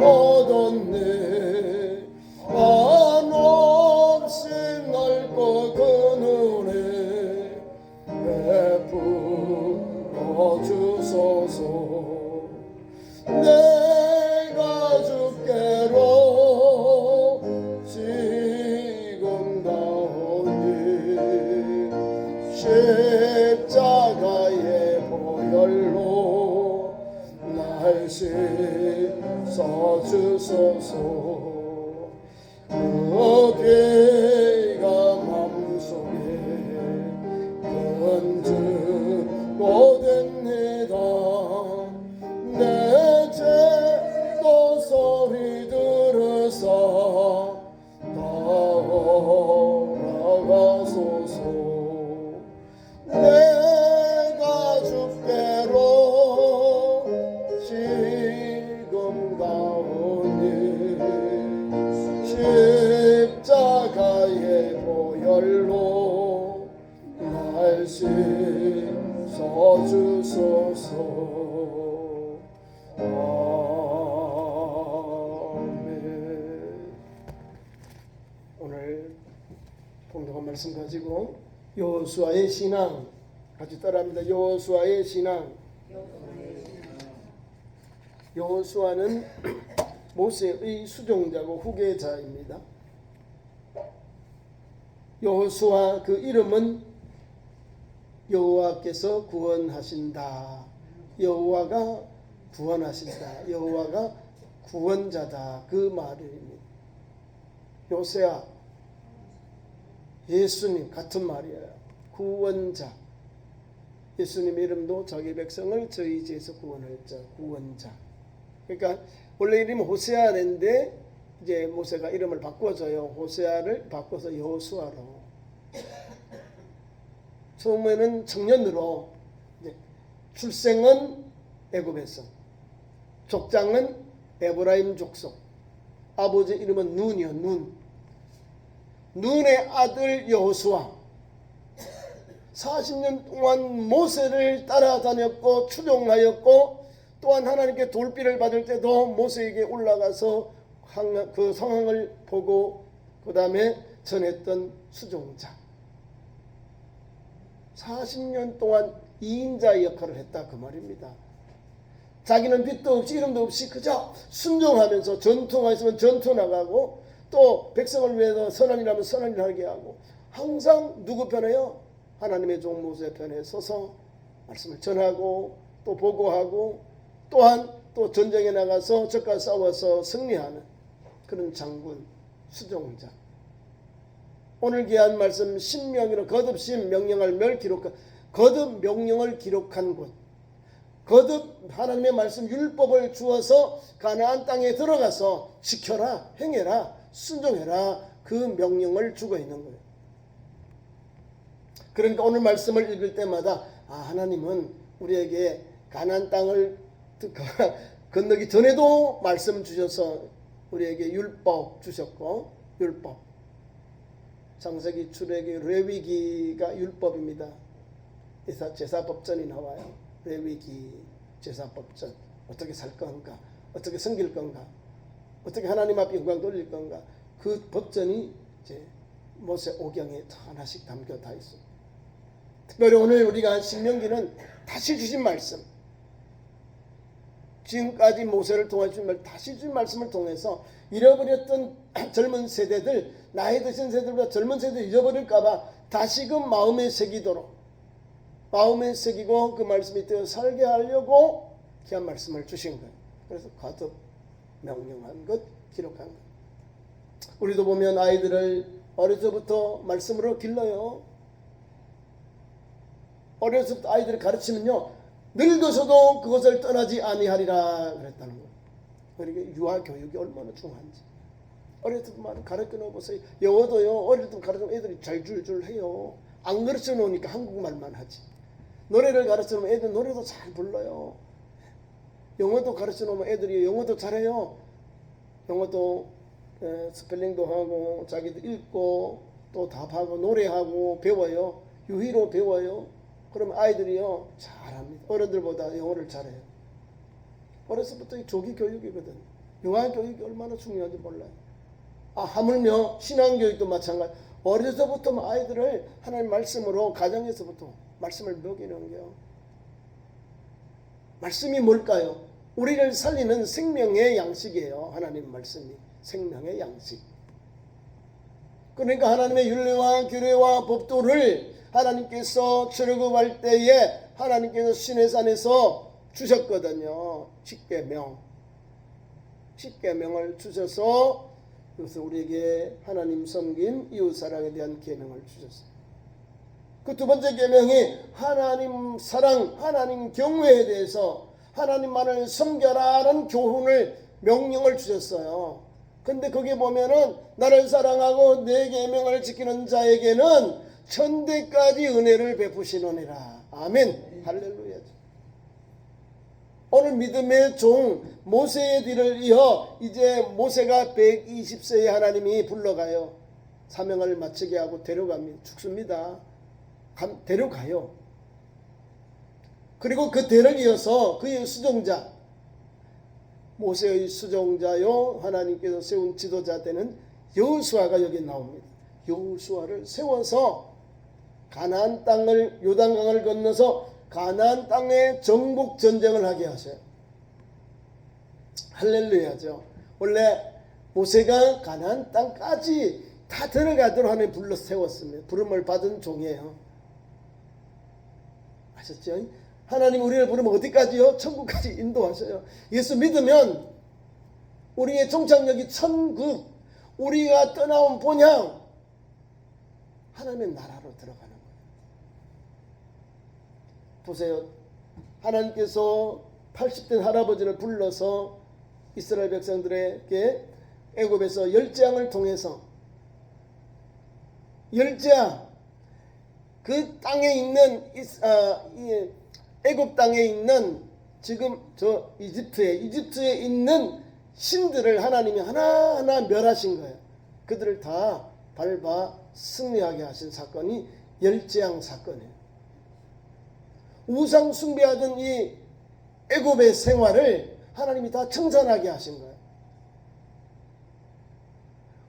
얻었네. 한없이 넓고 그 눈에 베풀어 주소서. 내가 주께로 지금 가오니 십자가의 보혈로 날 씻어주소서. 그 피가 맘속에 건지고 됩니다. 내 죄도 소리 들으사 돌아가소서. 내가 주께로 지금 가오니 십자가의 보혈로 날 씻어주소서. 아멘. 오늘 공동한 말씀 가지고 여호수아의 신앙 같이 따라합니다. 여호수아의 신앙. 여호수아는 모세의 수종자고 후계자입니다. 여호수아 그 이름은 여호와께서 구원하신다. 여호와가 구원하신다. 여호와가 구원자다. 그 말입니다. 요새야 예수님 같은 말이에요. 구원자. 예수님 이름도 자기 백성을 저희 죄에서 구원할 자, 구원자. 그러니까 원래 이름이 호세아인데 이제 모세가 이름을 바꿔줘요. 호세아를 바꿔서 여호수아로. 처음에는 청년으로, 출생은 애굽에서, 족장은 에브라임 족속, 아버지 이름은 눈이요. 눈의 아들 여호수아. 40년 동안 모세를 따라다녔고 추종하였고, 또한 하나님께 돌비를 받을 때도 모세에게 올라가서 그 상황을 보고 그 다음에 전했던 수종자. 40년 동안 2인자 역할을 했다 그 말입니다. 자기는 빛도 없이 이름도 없이 그저 순종하면서 전투가 있으면 전투 나가고, 또 백성을 위해서 선한 일하면 선한 일을 하게 하고, 항상 누구 편에요? 하나님의 종 모세 편에 서서 말씀을 전하고 또 보고하고, 또한 또 전쟁에 나가서 적과 싸워서 승리하는 그런 장군, 수종자. 오늘 귀한 말씀 신명기는 거듭 명령할 멸 기록한, 거듭 명령을 기록한 곳, 거듭 하나님의 말씀 율법을 주어서 가나안 땅에 들어가서 지켜라, 행해라, 순종해라, 그 명령을 주고 있는 거예요. 그러니까 오늘 말씀을 읽을 때마다 하나님은 우리에게 가나안 땅을 건너기 전에도 말씀 주셔서 우리에게 율법 주셨고, 율법, 창세기, 출애굽기, 레위기가 율법입니다. 제사법전이 나와요. 레위기, 제사법전. 어떻게 살 건가, 어떻게 섬길 건가, 어떻게 하나님 앞에 영광 돌릴 건가, 그 법전이 이제 모세 오경에 하나씩 담겨 다 있습니다. 특별히 오늘 우리가 신명기는 다시 주신 말씀, 지금까지 모세를 통해 주신 말, 다시 주신 말씀을 통해서 잃어버렸던 젊은 세대들, 나이 드신 세대들보다 젊은 세대들 잊어버릴까봐 다시금 마음에 새기도록, 마음에 새기고 그 말씀이 되어 살게 하려고 귀한 말씀을 주신 거예요. 그래서 거듭 명령한 것, 기록한 것. 우리도 보면 아이들을 어려서부터 말씀으로 길러요. 어려서부터 아이들을 가르치면요, 늙어서도 그것을 떠나지 아니하리라 그랬다는 거예요. 그러니까 유아 교육이 얼마나 중요한지. 어릴 때부터 가르쳐 놓으세요. 영어도요, 어릴 때부터 가르쳐 놓으면 애들이 잘 줄줄 해요. 안 가르쳐 놓으니까 한국말만 하지. 노래를 가르쳐 놓으면 애들 노래도 잘 불러요. 영어도 가르쳐 놓으면 애들이 영어도 잘해요. 영어도 스펠링도 하고 자기도 읽고 또 답하고 노래하고 배워요. 유희로 배워요. 그러면 아이들이요 잘합니다. 어른들보다 영어를 잘해요. 어려서부터 조기 교육이거든. 영화교육이 얼마나 중요한지 몰라요. 하물며 신앙교육도 마찬가지. 어려서부터 아이들을 하나님 말씀으로 가정에서부터 말씀을 먹이는 게요. 말씀이 뭘까요? 우리를 살리는 생명의 양식이에요. 하나님 말씀이 생명의 양식. 그러니까 하나님의 율례와 규례와 법도를 하나님께서 출애굽할 때에 하나님께서 시내산에서 주셨거든요. 십계명을 주셔서 그래서 우리에게 하나님 섬김 이웃사랑에 대한 계명을 주셨어요. 그 두 번째 계명이 하나님 사랑, 하나님 경외에 대해서 하나님만을 섬겨라는 교훈을 명령을 주셨어요. 근데 거기 보면은 나를 사랑하고 내 계명을 지키는 자에게는 천대까지 은혜를 베푸시노니라. 아멘. 할렐루야. 오늘 믿음의 종 모세의 뒤를 이어 이제 모세가 120세에 하나님이 불러가요. 사명을 마치게 하고 데려갑니다. 죽습니다. 데려가요. 그리고 그 대를 이어서 그의 수종자, 모세의 수종자요 하나님께서 세운 지도자 되는 여호수아가 여기 나옵니다. 여호수아를 세워서 가나안 땅을, 요단강을 건너서 가나안 땅에 정복 전쟁을 하게 하세요. 할렐루야죠. 원래 모세가 가나안 땅까지 다 들어가도록 하나님 불러 세웠습니다. 부름을 받은 종이에요. 아셨죠? 하나님 우리를 부르면 어디까지요? 천국까지 인도하셔요. 예수 믿으면 우리의 종착역이 천국, 우리가 떠나온 본향 하나님의 나라로 들어가는 거예요. 보세요. 하나님께서 80대 할아버지를 불러서 이스라엘 백성들에게 애굽에서 열재앙을 통해서 열재앙, 그 땅에 있는 애굽 땅에 있는 지금 저 이집트에 있는 신들을 하나님이 하나하나 멸하신 거예요. 그들을 다 밟아 승리하게 하신 사건이 열재앙 사건이에요. 우상 숭배하던 이 애굽의 생활을 하나님이 다 청산하게 하신 거예요.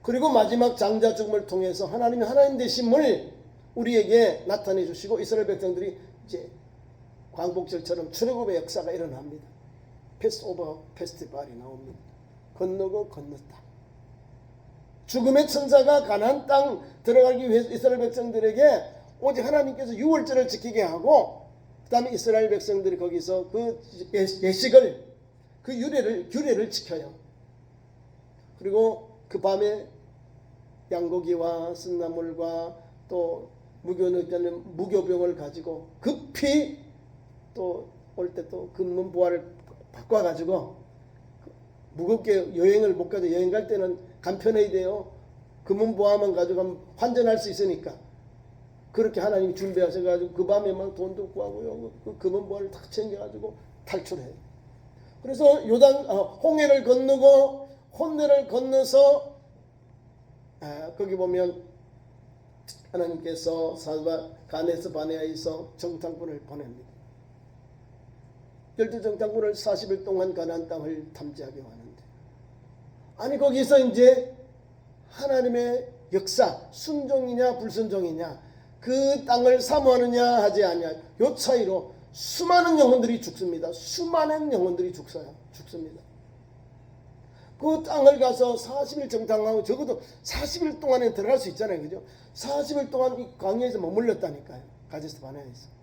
그리고 마지막 장자 죽음을 통해서 하나님이 하나님 되심을 우리에게 나타내 주시고 이스라엘 백성들이 이제 광복절처럼 출애굽의 역사가 일어납니다. 패스오버 페스티벌이 나옵니다. 건너고 건넜다. 죽음의 천사가 가나안 땅 들어가기 위해서 이스라엘 백성들에게 오직 하나님께서 유월절을 지키게 하고 그 다음에 이스라엘 백성들이 거기서 그 예식을 그 규례를 지켜요. 그리고 그 밤에 양고기와 쓴나물과 또 무교병을 가지고 급히 또 올 때 또 금문보화를 바꿔가지고 무겁게 여행을 못 가죠. 여행 갈 때는 간편해야 돼요. 금문보화만 가져가면 환전할 수 있으니까 그렇게 하나님이 준비하셔가지고 그 밤에 막 돈도 구하고요. 그 금문보화를 탁 챙겨가지고 탈출해요. 그래서 홍해를 건너고 혼내를 건너서 거기 보면 하나님께서 가네스 바네아에서 정탐꾼을 보냅니다. 12정탐꾼을 40일 동안 가나안 땅을 탐지하게 하는데 아니 거기서 이제 하나님의 역사 순종이냐 불순종이냐 그 땅을 사모하느냐 하지 않냐 요 차이로 수많은 영혼들이 죽습니다. 수많은 영혼들이 죽습니다. 그 땅을 가서 40일 정탐하고 적어도 40일 동안에 들어갈 수 있잖아요. 그죠? 40일 동안 이 광야에서 머물렀다니까요. 가데스 바네아에서.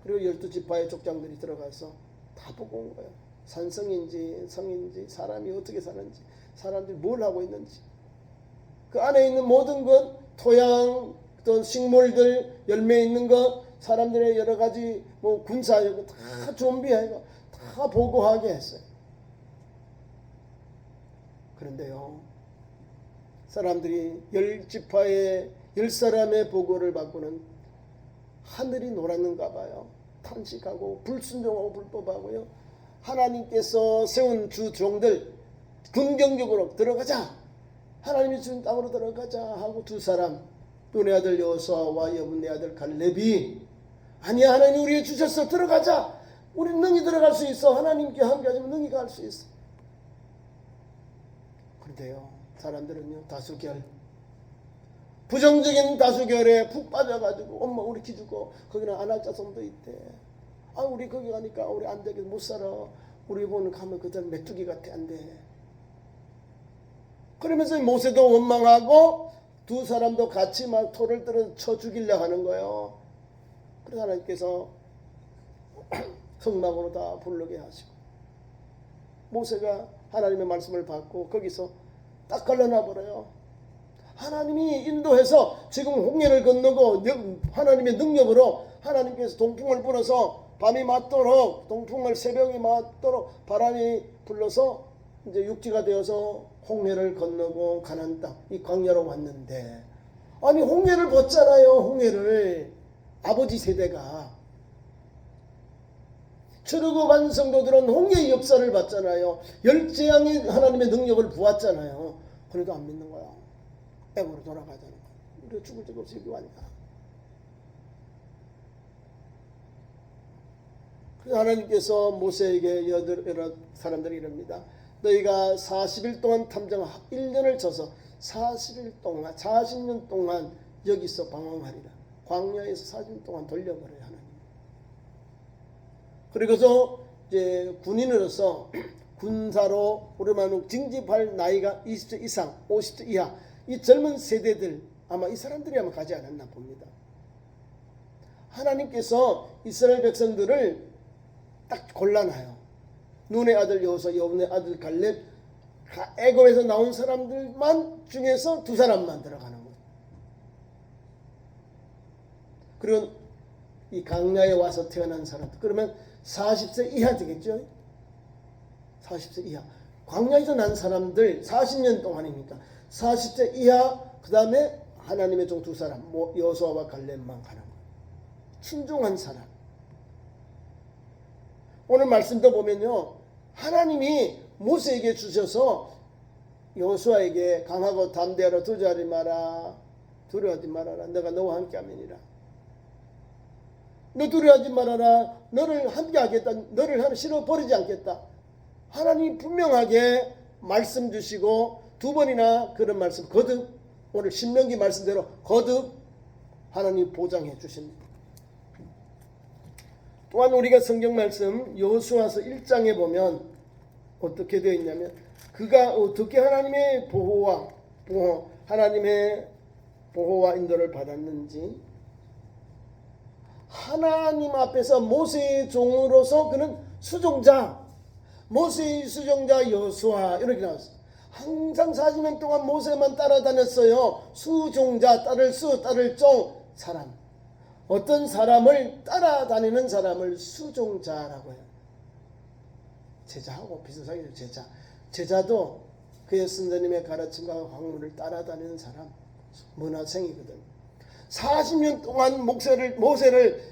그리고 12지파의 족장들이 들어가서 다 보고 온 거예요. 산성인지 성인지 사람이 어떻게 사는지 사람들이 뭘 하고 있는지 그 안에 있는 모든 것 토양 또 식물들 열매 있는 것 사람들의 여러 가지 뭐 군사력 다 준비하고 다 보고하게 했어요. 그런데요 사람들이 10지파의 10사람의 보고를 받고는 하늘이 노랐는가 봐요. 탄식하고 불순종하고 불법하고요. 하나님께서 세운 주 종들 긍정적으로 들어가자. 하나님이 준 땅으로 들어가자 하고 두 사람 눈의 아들 여호수아와 여분의 아들 갈렙이 아니야 하나님 우리에 주셨어 들어가자. 우리 능히 들어갈 수 있어. 하나님께 함께하시면 능히 갈 수 있어. 그런데요, 사람들은요, 다수결, 부정적인 다수결에 푹 빠져가지고 엄마 우리 기죽어 거기는 안 할 자손도 있대. 아 우리 거기 가니까 우리 안 되게 못 살아. 우리 보는 가면 그들 메뚜기 같아 안 돼. 그러면서 모세도 원망하고 두 사람도 같이 막 돌을 들어 쳐 죽이려 하는 거예요. 그래서 하나님께서 성막으로 다 부르게 하시고 모세가 하나님의 말씀을 받고 거기서 딱 갈라놔 버려요. 하나님이 인도해서 지금 홍해를 건너고 하나님의 능력으로 하나님께서 동풍을 불어서 밤이 맞도록 동풍을 새벽이 맞도록 바람이 불러서 이제 육지가 되어서 홍해를 건너고 가나안 땅 이 광야로 왔는데 아니 홍해를 벗잖아요. 홍해를 아버지 세대가 출애굽 한 성도들은 홍해의 역사를 봤잖아요. 열재앙이 하나님의 능력을 보았잖아요. 그래도 안 믿는 거야. 애고로 돌아가자는 거야. 우리가 죽을 적 없이 여기 왔냐. 그래서 하나님께서 모세에게 여러 사람들이 이럽니다. 너희가 40일 동안 탐정 1년을 쳐서 40년 동안 여기서 방황하리라. 광야에서 40년 동안 돌려버려요 하나님. 그리고서 이제 군인으로서 군사로 우리만 징집할 나이가 20세 이상, 50세 이하 이 젊은 세대들 아마 이 사람들이 아마 가지 않았나 봅니다. 하나님께서 이스라엘 백성들을 딱 골라놔요. 눈의 아들 여호수아, 여분의 아들 갈렙, 애굽에서 나온 사람들만 중에서 두 사람만 들어가는 거예요. 그리고 이 강야에 와서 태어난 사람들 그러면 40세 이하 되겠죠. 40세 이하 광야에서 난 사람들 40년 동안이니까 40세 이하 그 다음에 하나님의 종 두 사람 여호수아와 갈렙만 가는 거예요. 순종한 사람. 오늘 말씀도 보면요 하나님이 모세에게 주셔서 여호수아에게 강하고 담대하라 두려워하지 마라 두려워하지 말아라 내가 너와 함께 하면이라. 너 두려워하지 말아라 너를 함께 하겠다 너를 싫어 버리지 않겠다. 하나님이 분명하게 말씀 주시고 두 번이나 그런 말씀 거듭 오늘 신명기 말씀대로 거듭 하나님 보장해 주십니다. 또한 우리가 성경 말씀 여호수아서 1장에 보면 어떻게 되어 있냐면 그가 어떻게 하나님의 하나님의 보호와 인도를 받았는지 하나님 앞에서 모세의 종으로서 그는 수종자 모세의 수종자 여호수아 이렇게 나왔어요. 항상 40년 동안 모세만 따라다녔어요. 수종자 따를 종 사람 어떤 사람을 따라다니는 사람을 수종자라고 해요. 제자하고 비슷하게 제자도 그의 선생님의 가르침과 학문을 따라다니는 사람 문화생이거든. 40년 동안 모세를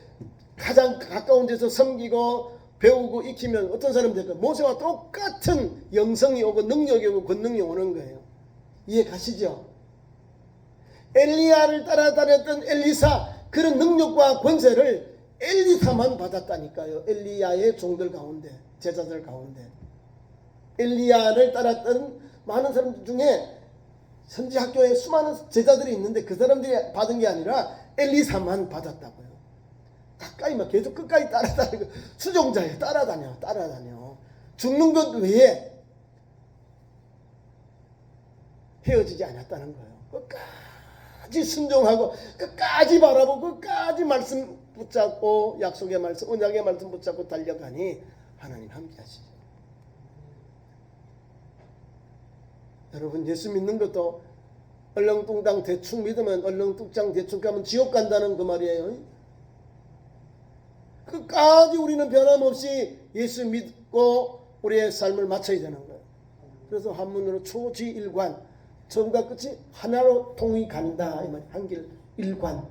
가장 가까운 데서 섬기고 배우고 익히면 어떤 사람이 될까요? 모세와 똑같은 영성이 오고 능력이 오고 권능이 오는 거예요. 이해 가시죠? 엘리야를 따라다녔던 엘리사 그런 능력과 권세를 엘리사만 받았다니까요. 엘리야의 종들 가운데 제자들 가운데 엘리야를 따랐던 많은 사람들 중에 선지학교에 수많은 제자들이 있는데 그 사람들이 받은 게 아니라 엘리사만 받았다고요. 가까이 막 계속 끝까지 따라다니고 수종자에 따라다녀 죽는 것 외에 헤어지지 않았다는 거예요. 끝까지 순종하고 끝까지 바라보고 끝까지 말씀 붙잡고 약속의 말씀 언약의 말씀 붙잡고 달려가니 하나님 함께 하시죠. 여러분 예수 믿는 것도 얼렁뚱땅 대충 믿으면 얼렁뚱땅 대충 가면 지옥 간다는 그 말이에요. 끝까지 우리는 변함없이 예수 믿고 우리의 삶을 마쳐야 되는 거예요. 그래서 한문으로 초지일관 처음과 끝이 하나로 통이 간다 이 말 한길 일관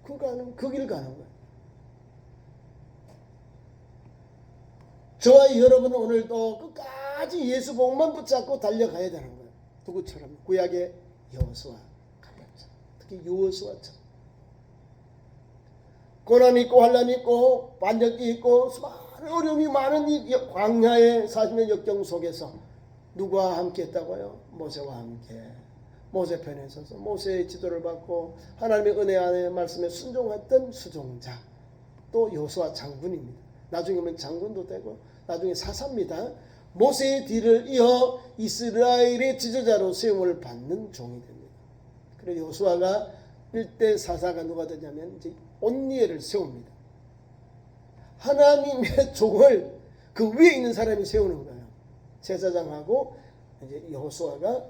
그 길 가는 거예요. 저와 여러분은 오늘도 끝까지 예수 복음만 붙잡고 달려가야 되는 거예요. 누구처럼 구약의 여호수아 갈렙처럼 특히 여호수아처럼 고난이 있고 환난이 있고 반역이 있고 수많은 어려움이 많은 이 광야의 40년 역경 속에서 누구와 함께 했다고요? 모세와 함께. 모세 편에 서서 모세의 지도를 받고 하나님의 은혜 안에 말씀에 순종했던 수종자, 또 여호수아 장군입니다. 나중에 보면 장군도 되고 나중에 사사입니다. 모세의 뒤를 이어 이스라엘의 지도자로 세움을 받는 종이 됩니다. 그래서 여호수아가 1대 사사가 누가 되냐면 이제 온니엘을 세웁니다. 하나님의 종을 그 위에 있는 사람이 세우는 거예요. 제사장하고 이제 여호수아가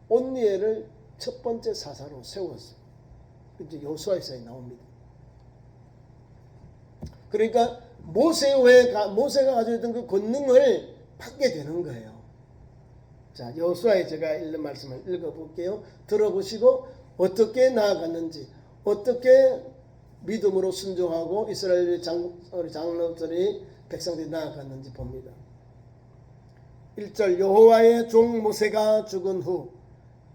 온니엘을 첫 번째 사사로 세웠어요. 이제 여호수아에서 나옵니다. 그러니까 모세가 가지고 있던 그 권능을 받게 되는 거예요. 자, 여호수아에 제가 읽는 말씀을 읽어볼게요. 들어보시고 어떻게 나아갔는지, 어떻게 믿음으로 순종하고 이스라엘 장로들이 백성들이 나아갔는지 봅니다. 1절 여호와의 종 모세가 죽은 후,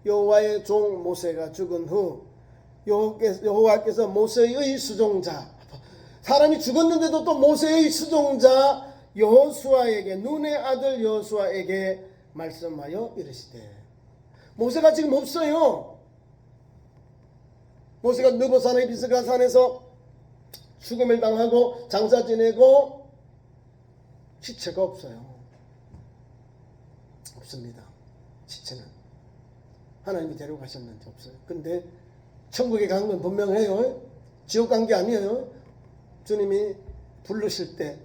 여호와의 종 모세가 죽은 후 여호와께서 모세의 수종자, 사람이 죽었는데도 또 모세의 수종자 여호수아에게, 눈의 아들 여호수아에게 말씀하여 이르시되, 모세가 지금 없어요. 모세가 느보산의 비스가산에서 죽음을 당하고 장사 지내고 시체가 없어요. 없습니다. 시체는 하나님이 데려가셨는지 없어요. 근데 천국에 간 건 분명해요. 지옥 간 게 아니에요. 주님이 부르실 때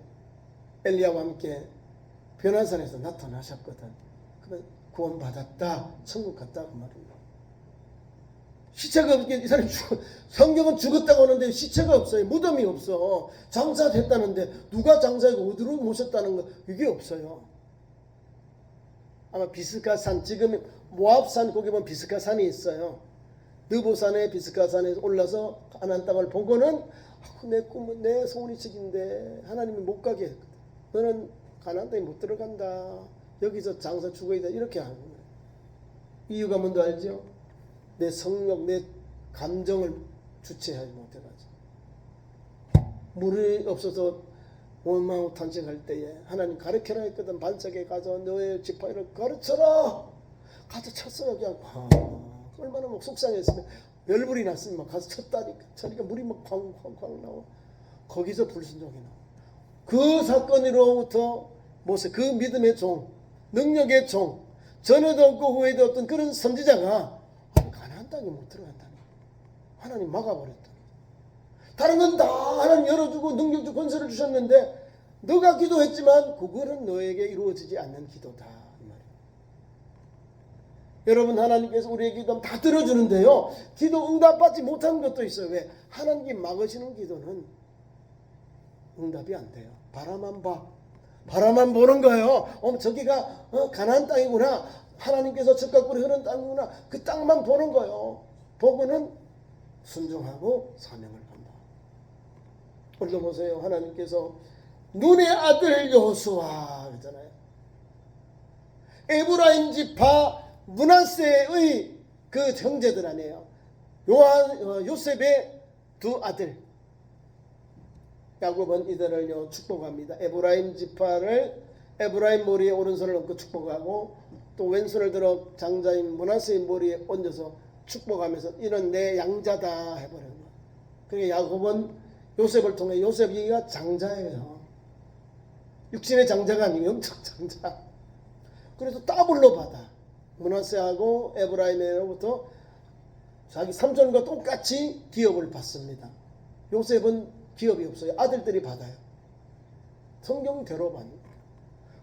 엘리야와 함께 변화산에서 나타나셨거든. 그러면 구원받았다, 천국 갔다 그 말이에요. 시체가 없게, 이 사람이 성경은 죽었다고 하는데 시체가 없어요. 무덤이 없어. 장사됐다는데 누가 장사하고 어디로 모셨다는 거, 이게 없어요. 아마 비스가산, 지금 모압산 거기 보면 비스가산이 있어요. 느보산에 비스가산에 올라서 가나안 땅을 보고는 내 꿈은, 내 소원이 책인데 하나님이 못 가게 했거든. 너는 가나안 땅에 못 들어간다. 여기서 장사 죽어야 돼. 이렇게 하는 거예요. 이유가 뭔지 알죠? 내 성욕, 내 감정을 주체하지 못해가지고. 물이 없어서 원망하고 탄식할 때에 하나님 가르쳐라 했거든. 반석에 가서 너의 지팡이를 가르쳐라. 가서 쳤어요. 그냥 얼마나 막 속상했으면, 열불이 났으면 막 가서 쳤다니까. 쳐니까 물이 막 쾅쾅쾅 나와. 거기서 불순종이 나와. 그 사건으로부터 모세, 그 믿음의 종, 능력의 종, 전에도 없고 후에도 없던 그런 선지자가 가나안 땅에 못 들어간다니. 하나님 막아버렸다. 다른 건 다 하나님 열어주고 능력 주고 권세를 주셨는데 너가 기도했지만 그거는 너에게 이루어지지 않는 기도다, 이 말이에요. 여러분, 하나님께서 우리의 기도 다 들어주는데요, 기도 응답받지 못하는 것도 있어요. 왜? 하나님이 막으시는 기도는 응답이 안 돼요. 바라만 보는 거예요. 저기가 가나안 땅이구나, 하나님께서 적과 꿀이 흐르는 땅이구나, 그 땅만 보는 거예요. 보고는 순종하고 사명을 간다. 오늘도 보세요. 하나님께서 눈의 아들 여호수아 그러잖아요. 에브라임 지파 므낫세의 그 형제들 아니에요. 요셉의 두 아들 야곱은 이들을 축복합니다. 에브라임 지파를 에브라임 머리에 오른손을 얹고 축복하고, 또 왼손을 들어 장자인 므낫세의 머리에 얹어서 축복하면서 이런 내 양자다 해버려요. 그러니까 야곱은 요셉을 통해, 요셉이가 장자예요. 육신의 장자가 아니고 영적 장자. 그래서 더블로 받아. 므낫세하고 에브라임으로부터 자기 삼촌과 똑같이 기업을 받습니다. 요셉은 기업이 없어요. 아들들이 받아요. 성경대로 받습니다.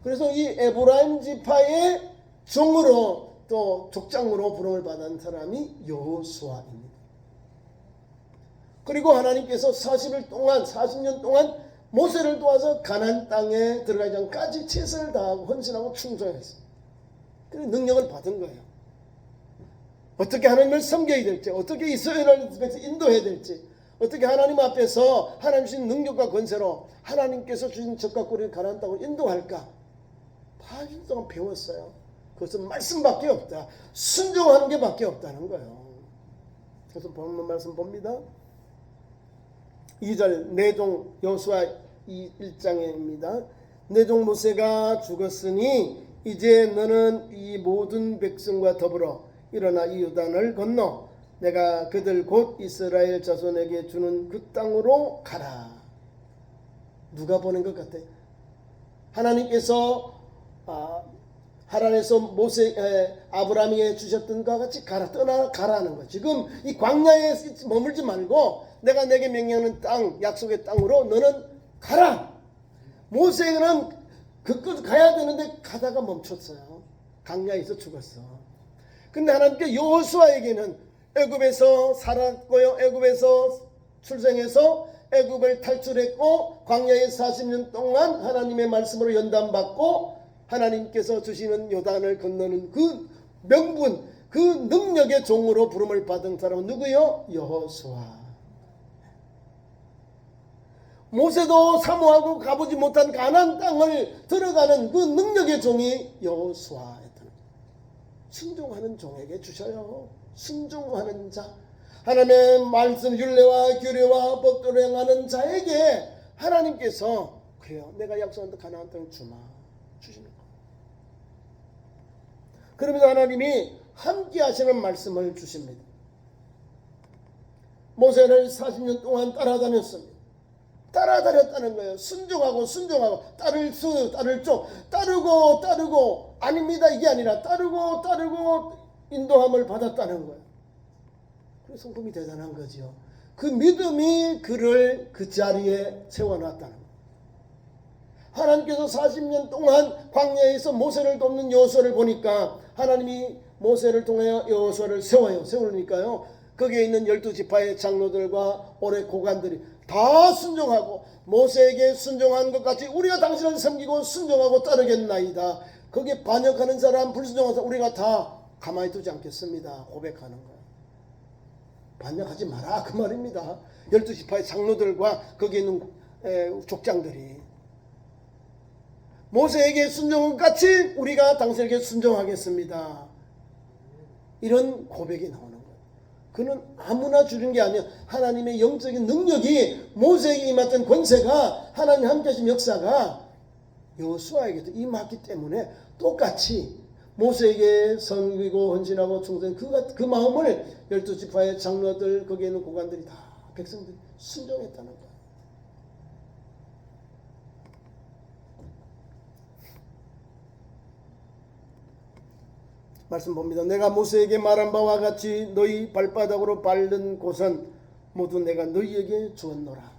그래서 이 에브라임 지파의 종으로, 또 족장으로 부름을 받은 사람이 여호수아입니다. 그리고 하나님께서 40년 동안 모세를 도와서 가나안 땅에 들어가기 전까지 최선을 다하고 헌신하고 충성했어요. 그래서 능력을 받은 거예요. 어떻게 하나님을 섬겨야 될지, 어떻게 이스라엘을 인도해야 될지, 어떻게 하나님 앞에서 하나님 주신 능력과 권세로 하나님께서 주신 적과 꿀을 가나안 땅으로 인도할까, 8년 동안 배웠어요. 그것은 말씀밖에 없다. 순종하는 게 밖에 없다는 거예요. 그래서 본문 말씀 봅니다. 2절 내종 여호수아 1장입니다. 내종 모세가 죽었으니 이제 너는 이 모든 백성과 더불어 일어나 이 요단을 건너 내가 그들 곧 이스라엘 자손에게 주는 그 땅으로 가라. 누가 보낸 것 같아요? 하나님께서 하란에서 아브라함에게 주셨던 것과 같이 가라는 거. 지금 이 광야에 머물지 말고 내가 내게 명령하는 땅, 약속의 땅으로 너는 가라. 모세는 그끝 가야 되는데 가다가 멈췄어요. 광야에서 죽었어. 근데 하나님께 여호수아에게는 애굽에서 살았고요. 애굽에서 출생해서 애굽을 탈출했고 광야에 40년 동안 하나님의 말씀으로 연단받고 하나님께서 주시는 요단을 건너는 그 명분, 그 능력의 종으로 부름을 받은 사람은 누구요? 여호수아. 모세도 사모하고 가보지 못한 가나안 땅을 들어가는 그 능력의 종이 여호수아였다는 거예요. 순종하는 종에게 주셔요. 순종하는 자, 하나님의 말씀 율례와 규례와 법도를 행하는 자에게 하나님께서 그래요, 내가 약속한 가나안 땅을 주마 주십니다. 그러면서 하나님이 함께 하시는 말씀을 주십니다. 모세를 40년 동안 따라다녔습니다. 따라다녔다는 거예요. 순종하고 딸을 쫓 따르고 아닙니다. 이게 아니라 따르고 인도함을 받았다는 거예요. 그래서 성품이 대단한 거죠. 그 믿음이 그를 그 자리에 세워놨다는 거예요. 하나님께서 40년 동안 광야에서 모세를 돕는 여호수아를 보니까 하나님이 모세를 통하여 여호수아를 세우니까요. 거기에 있는 12지파의 장로들과 올해 고관들이 다 순종하고 모세에게 순종한 것 같이 우리가 당신을 섬기고 순종하고 따르겠나이다. 거기에 반역하는 사람, 불순종한 사람 우리가 다 가만히 두지 않겠습니다. 고백하는 거예요. 반역하지 마라 그 말입니다. 12지파의 장로들과 거기에 있는 족장들이 모세에게 순종한 것 같이 우리가 당신에게 순종하겠습니다. 이런 고백이 나오는 거예요. 그는 아무나 주는 게 아니에요. 하나님의 영적인 능력이 모세에게 임했던 권세가 하나님 함께 하신 역사가 여호수아에게도 임했기 때문에 똑같이 모세에게 섬기고 헌신하고 충성 그 마음을 12지파의 장로들 거기에 있는 고관들이 다 백성들이 순종했다는 거예요. 말씀 봅니다. 내가 모세에게 말한 바와 같이 너희 발바닥으로 밟는 곳은 모두 내가 너희에게 주었노라.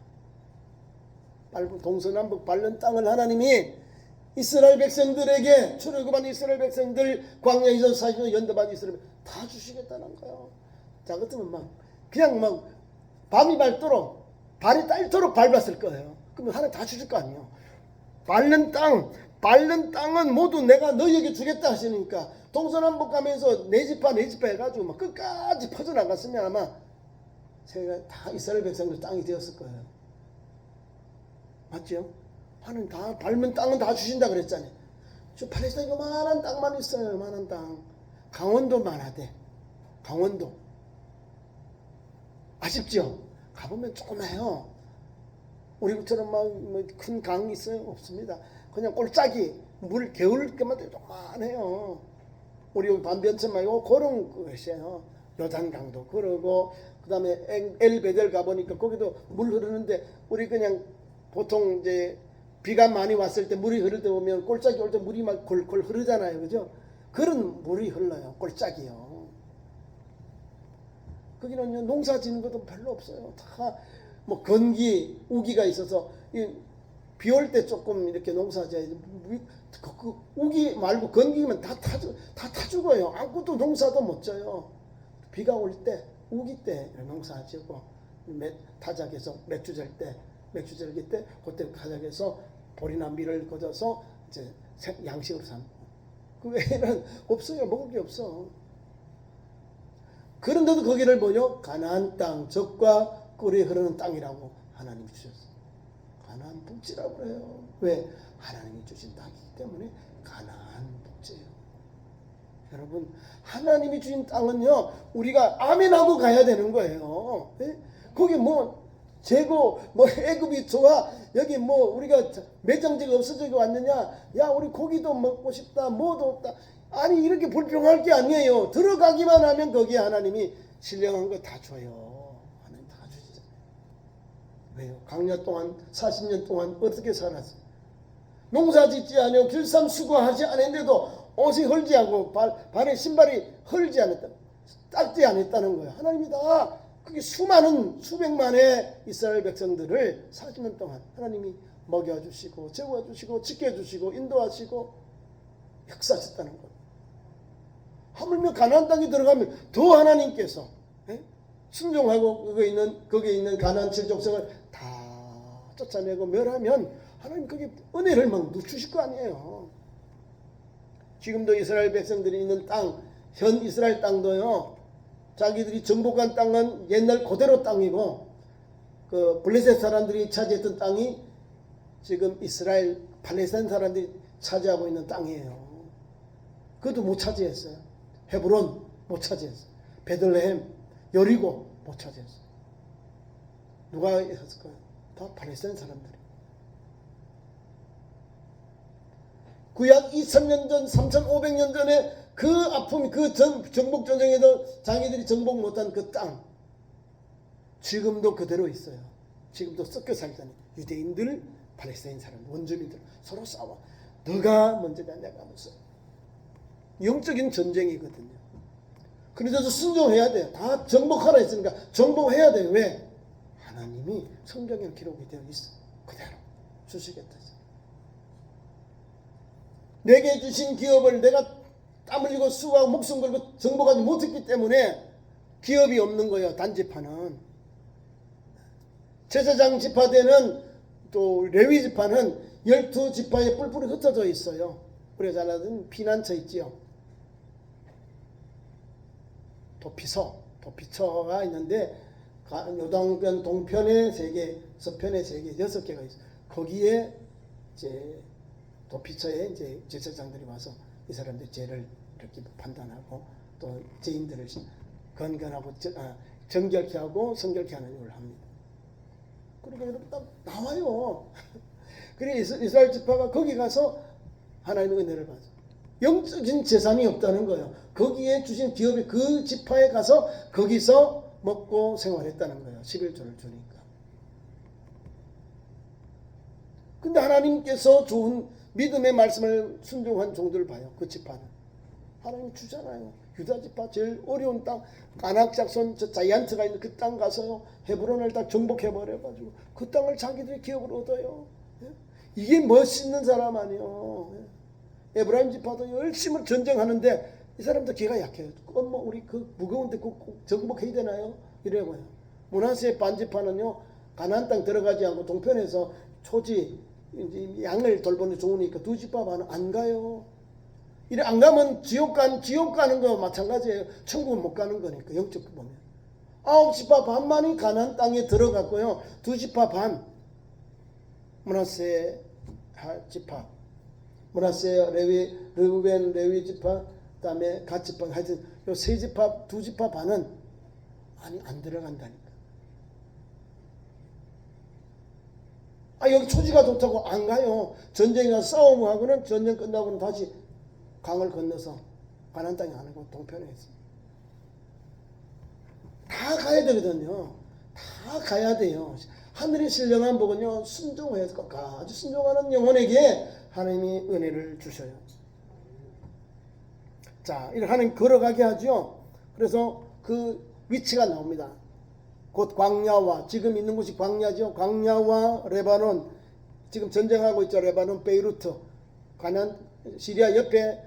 동서남북 밟는 땅을 하나님이 이스라엘 백성들에게 출애굽한 이스라엘 백성들 광야에서 40년 연답한 이스라엘 다 주시겠다는 거예요. 자, 같으면 그냥 밤이 밝도록 발이 딸도록 밟았을 거예요. 그러면 하나님 다 주실 거 아니에요. 밟는 땅은 모두 내가 너희에게 주겠다 하시니까 동서남북 가면서 네 지파 해가지고 막 끝까지 퍼져나갔으면 아마 제가 다 이스라엘 백성들 땅이 되었을 거예요. 맞죠? 하나님 다 밟는 땅은 다 주신다 그랬잖아요. 저 팔레스타인 요만한 땅만 있어요. 요만한 땅. 강원도 만하대. 강원도. 아쉽죠? 가보면 조그매요. 우리처럼 큰 강이 있어요? 없습니다. 그냥 꼴짝이 물 겨울 때마다 조그만해요. 우리 반변천 말고 그런 것이에요. 요단강도 그러고 그 다음에 엘베델 가보니까 거기도 물 흐르는데 우리 그냥 보통 이제 비가 많이 왔을 때 물이 흐를 때 보면 꼴짝이 올 때 물이 막 골골 흐르잖아요. 그죠? 그런 물이 흘러요. 꼴짝이요. 거기는 농사 짓는 것도 별로 없어요. 다 건기, 우기가 있어서 비 올 때 조금 이렇게 농사 지어야지. 우기 말고 건기면 다 타 죽어요. 아무것도 농사도 못 져요. 비가 올 때, 우기 때 농사 지고 타작해서 맥주 절기 때 그때 타작해서 보리나 밀을 걷어서 이제 양식으로 삼고 그 외에는 없어요. 먹을 게 없어. 그런데도 거기를 가나안 땅, 젖과 꿀이 흐르는 땅이라고 하나님이 주셨어요. 가나안 북지라고 그래요. 왜? 하나님이 주신 땅이기 때문에 가나안 북지예요. 여러분, 하나님이 주신 땅은요, 우리가 아멘하고 가야 되는 거예요. 네? 거기 재고 뭐 애굽이 좋아, 여기 뭐 우리가 매장지가 없어지고 왔느냐, 야 우리 고기도 먹고 싶다, 뭐도 없다. 아니 이렇게 불평할 게 아니에요. 들어가기만 하면 거기에 하나님이 신령한 거 다 줘요. 하나님 다 주시잖아요. 왜요? 강야 동안 40년 동안 어떻게 살았어요? 농사 짓지 않고 길쌈 수고하지 않았는데도 옷이 헐지 않고 발에 신발이 헐지 않았다, 닦지 않았다는 거예요. 하나님이 다 그게 수많은 수백만의 이스라엘 백성들을 40년 동안 하나님이 먹여주시고 재워주시고 지켜주시고 인도하시고 역사하셨다는 거예요. 하물며 가나안 땅에 들어가면 더 하나님께서 순종하고 거기에 있는 가나안 7족속을 다 쫓아내고 멸하면 하나님 그게 은혜를 막 주실 거 아니에요. 지금도 이스라엘 백성들이 있는 땅, 현 이스라엘 땅도요, 자기들이 정복한 땅은 옛날 그대로 땅이고, 그 블레셋 사람들이 차지했던 땅이 지금 이스라엘 팔레스타인 사람들이 차지하고 있는 땅이에요. 그것도 못 차지했어요. 헤브론 못 차지했어요. 베들레헴, 여리고 못 차지했어요. 누가 했을까요? 다 팔레스타인 사람들이. 구약 2000년 전, 3500년 전에 그 아픔, 그 정복 전쟁에도 자기들이 정복 못한 그 땅, 지금도 그대로 있어요. 지금도 섞여 살잖아요. 유대인들, 팔레스타인 사람, 원주민들 서로 싸워. 너가 먼저냐, 내가 먼저. 영적인 전쟁이거든요. 그래서 순종해야 돼요. 다 정복하라 했으니까 정복해야 돼요. 왜? 하나님이 성경에 기록이 되어 있어. 그대로 주시겠다. 내게 주신 기업을 내가 땀 흘리고 수고하고 목숨 걸고 정복하지 못했기 때문에 기업이 없는 거예요. 단지파는. 제사장 지파대는 또 레위 지파는 12지파에 뿔뿔이 흩어져 있어요. 우리가 잘 아는 피난처 있지요. 도피처가 있는데 요단강 동편에 3개, 서편에 3개, 6개가 있어요. 거기에 이제 도피처에 이제 제사장들이 와서 이 사람들 죄를 이렇게 판단하고 또 죄인들을 건건하고 정결케 하고 성결케 하는 일을 합니다. 그러니까 여러분 딱 나와요. 그래 이스라엘 지파가 거기 가서 하나님의 은혜를 받아. 영적인 재산이 없다는 거예요. 거기에 주신 기업이 그 지파에 가서 거기서 먹고 생활했다는 거예요. 11조를 주니까. 근데 하나님께서 좋은 믿음의 말씀을 순종한 종들을 봐요. 그 지파는. 하나님 주잖아요. 유다 지파 제일 어려운 땅, 아낙 작손 저 자이언트가 있는 그 땅 가서요. 헤브론을 다 정복해버려가지고 그 땅을 자기들의 기업으로 얻어요. 이게 멋있는 사람 아니에요. 에브라임 지파도 열심히 전쟁하는데 이 사람도 기가 약해요. 뭐 우리 그 무거운데 꼭 정복해야 되나요? 이래고요. 므낫세 반지파는요, 가나안 땅 들어가지 않고 동편에서 초지 양을 돌보는 좋으니까 2지파 반은 안 가요. 이래 안 가면 지옥 가는 거 마찬가지예요. 천국은 못 가는 거니까 영적 보면. 9지파 반만이 가나안 땅에 들어갔고요. 2지파 반 므낫세 지파, 므낫세 르우벤 레위 지파, 그다음에 갓 지파, 하여튼 요 3지파 2지파 반은 안 들어간다니까. 여기 초지가 좋다고 안 가요. 전쟁에 가서 싸움하고는 전쟁 끝나고는 다시 강을 건너서 가나안 땅에 가는 거 동편에 있어요. 다 가야 되거든요. 다 가야 돼요. 하늘의 신령한 복은요, 순종해야 될 끝까지 순종하는 영혼에게 하나님이 은혜를 주셔요. 자, 이렇게 하나님 걸어가게 하죠. 그래서 그 위치가 나옵니다. 곧 광야와, 지금 있는 곳이 광야죠. 광야와 레바논, 지금 전쟁하고 있죠. 레바논 베이루트, 가나안 시리아 옆에,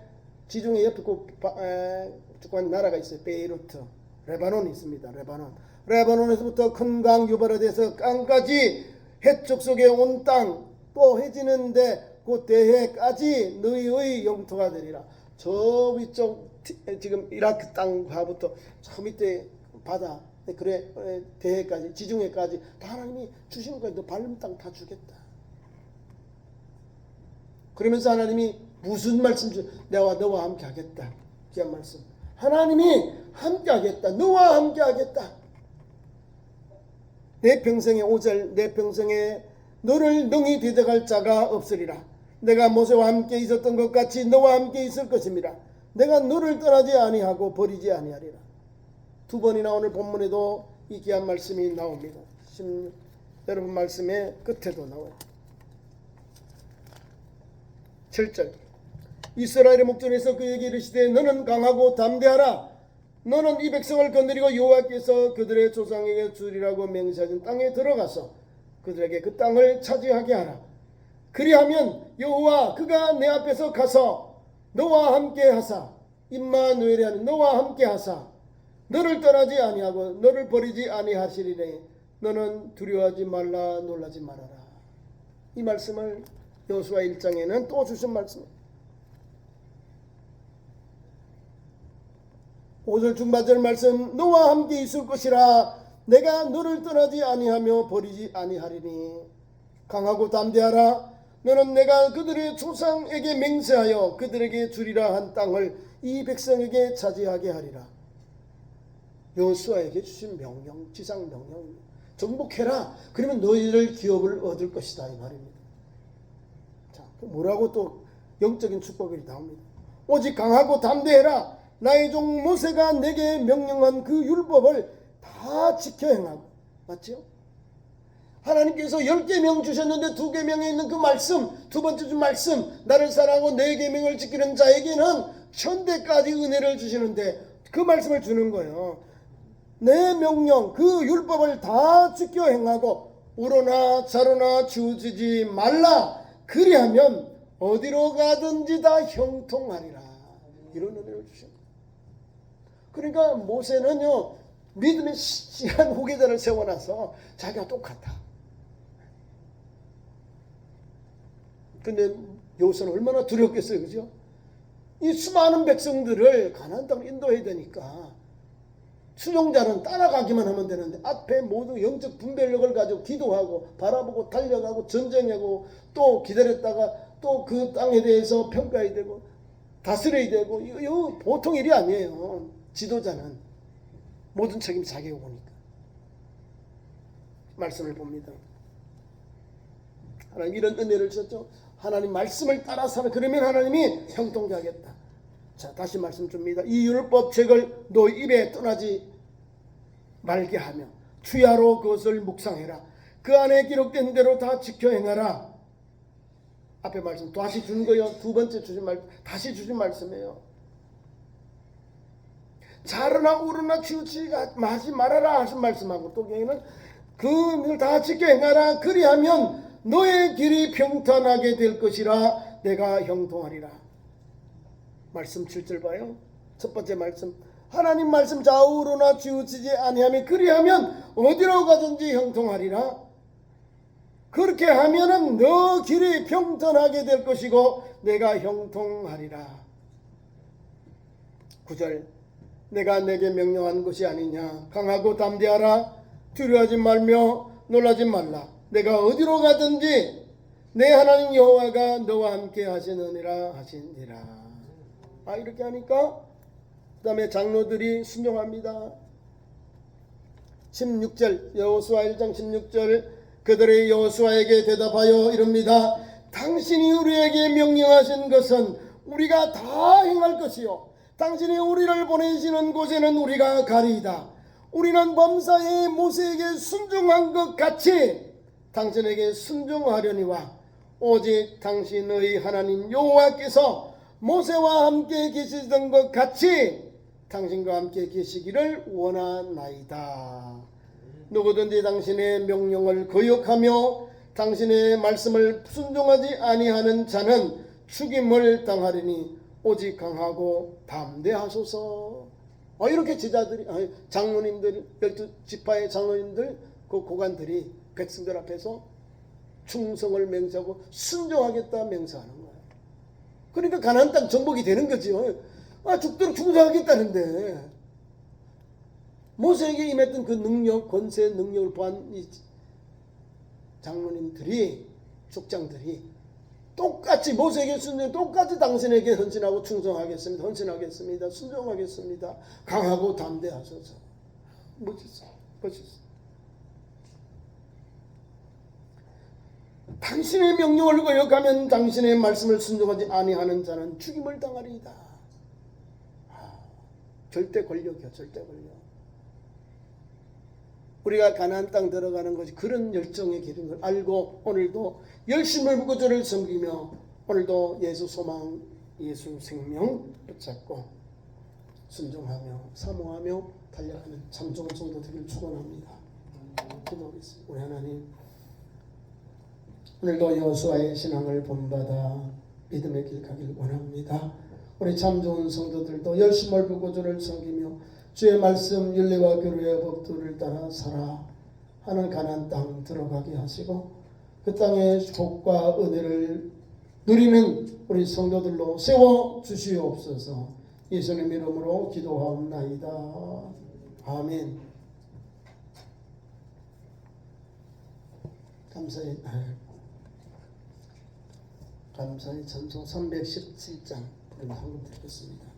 지중해 옆에 쭉 나라가 있어요. 베이루트, 레바논이 있습니다. 레바논에서부터 큰 강 유브라데스 강까지 해쪽 속에 온 땅, 또 해지는데 그 대해까지 너희의 영토가 되리라. 저 위쪽 지금 이라크 땅과부터 저 밑에 바다, 그래 대해까지, 지중해까지 다 하나님이 주시는 거예요. 너 밟는 땅 다 주겠다. 그러면서 하나님이 무슨 말씀 내가 너와 함께 하겠다. 귀한 말씀. 하나님이 함께 하겠다. 너와 함께 하겠다. 내 평생에 5절 내 평생에 너를 능히 대적할 자가 없으리라. 내가 모세와 함께 있었던 것 같이 너와 함께 있을 것입니다. 내가 너를 떠나지 아니하고 버리지 아니하리라. 두 번이나 오늘 본문에도 이 귀한 말씀이 나옵니다. 여러분 말씀의 끝에도 나와요. 7절 이스라엘의 목전에서 그에게 이르시되 너는 강하고 담대하라. 너는 이 백성을 건드리고 여호와께서 그들의 조상에게 주리라고 맹세하신 땅에 들어가서 그들에게 그 땅을 차지하게 하라. 그리하면 여호와 그가 내 앞에서 가서 너와 함께 하사 임마누엘이 하는 너와 함께 하사 너를 떠나지 아니하고 너를 버리지 아니하시리니 너는 두려워하지 말라 놀라지 말아라. 이 말씀을 여호수아 1장에는 또 주신 말씀입니다. 5절 중반절 말씀 너와 함께 있을 것이라. 내가 너를 떠나지 아니하며 버리지 아니하리니 강하고 담대하라. 너는 내가 그들의 조상에게 맹세하여 그들에게 주리라 한 땅을 이 백성에게 차지하게 하리라. 여호수아에게 주신 명령, 지상 명령입니다. 정복해라. 그러면 너희를 기업을 얻을 것이다 이 말입니다. 자, 뭐라고 또 영적인 축복이 나옵니다. 오직 강하고 담대해라. 나의 종 모세가 내게 명령한 그 율법을 다 지켜 행하고. 맞죠? 하나님께서 10계명 주셨는데 2계명에 있는 그 말씀, 두 번째 주 말씀, 나를 사랑하고 내 계명을 지키는 자에게는 천대까지 은혜를 주시는데 그 말씀을 주는 거예요. 내 명령, 그 율법을 다 지켜 행하고 우로나 좌로나 치우치지 말라. 그리하면 어디로 가든지 다 형통하리라. 이런 은혜를 주십니다. 그러니까 모세는요 믿음의 시한 후계자를 세워놔서 자기가 똑같아. 근데 여호수아는 얼마나 두렵겠어요, 그죠? 이 수많은 백성들을 가나안 땅으로 인도해야 되니까 수종자는 따라가기만 하면 되는데 앞에 모두 영적 분별력을 가지고 기도하고 바라보고 달려가고 전쟁하고 또 기다렸다가 또 그 땅에 대해서 평가해야 되고 다스려야 되고 이거 보통 일이 아니에요. 지도자는 모든 책임 자기가 오니까. 말씀을 봅니다. 하나님 이런 은혜를 주셨죠. 하나님 말씀을 따라 살아. 그러면 하나님이 형통케 하겠다. 자, 다시 말씀 줍니다. 이 율법책을 너 입에 떠나지 말게 하며 주야로 그것을 묵상해라. 그 안에 기록된 대로 다 지켜 행하라. 앞에 말씀 다시 준 거예요. 두 번째 주신 말 다시 주신 말씀이에요. 자르나 우르나 치우치지 마지 말아라 하신 말씀하고 또 여기는 그걸 다 지켜 행하라. 그리하면 너의 길이 평탄하게 될 것이라. 내가 형통하리라. 말씀 7절 봐요. 첫 번째 말씀 하나님 말씀 좌우로나 치우치지 아니하며 그리하면 어디로 가든지 형통하리라. 그렇게 하면은 너 길이 평탄하게 될 것이고 내가 형통하리라. 9절 내가 내게 명령한 것이 아니냐. 강하고 담대하라. 두려워하지 말며 놀라지 말라. 내가 어디로 가든지 내 하나님 여호와가 너와 함께 하시느니라 하시니라. 이렇게 하니까 그 다음에 장로들이 순종합니다. 16절 여호수아 1장 16절 그들의 여호수아에게 대답하여 이릅니다. 당신이 우리에게 명령하신 것은 우리가 다 행할 것이요 당신이 우리를 보내시는 곳에는 우리가 가리이다. 우리는 범사에 모세에게 순종한 것 같이 당신에게 순종하려니와 오직 당신의 하나님 여호와께서 모세와 함께 계시던 것 같이 당신과 함께 계시기를 원하나이다. 누구든지 당신의 명령을 거역하며 당신의 말씀을 순종하지 아니하는 자는 죽임을 당하리니 오직 강하고 담대하소서. 이렇게 제자들이 장로님들 12지파의 장로님들 그 고관들이 백성들 앞에서 충성을 맹세하고 순종하겠다 맹세하는 거예요. 그러니까 가나안 땅 정복이 되는 거죠. 죽도록 충성하겠다는데 모세에게 임했던 그 능력, 권세, 능력을 보한 이 장로님들이, 족장들이 똑같이 모세에게 순종, 똑같이 당신에게 헌신하고 충성하겠습니다. 헌신하겠습니다. 순종하겠습니다. 강하고 담대하소서. 멋있어. 멋있어. 당신의 명령을 거역하면 당신의 말씀을 순종하지 아니하는 자는 죽임을 당하리이다. 절대 권력이요, 절대 권력. 우리가 가나안 땅 들어가는 것이 그런 열정의 길인 걸 알고 오늘도 열심을 묻고 저를 섬기며 오늘도 예수 소망, 예수 생명 붙잡고 순종하며 사모하며 달려가는 참 좋은 성도 되기를 축원합니다. 기도하겠습니다. 우리 하나님, 오늘도 여호수아의 신앙을 본받아 믿음의 길 가길 원합니다. 우리 참 좋은 성도들도 열심을 붓고 주를 섬기며 주의 말씀 윤리와 교류의 법도를 따라 살아 하는 가나안 땅 들어가게 하시고 그 땅의 복과 은혜를 누리는 우리 성도들로 세워 주시옵소서. 예수님 이름으로 기도하옵나이다. 아멘. 감사의 찬송 317장 우리 한번 듣겠습니다.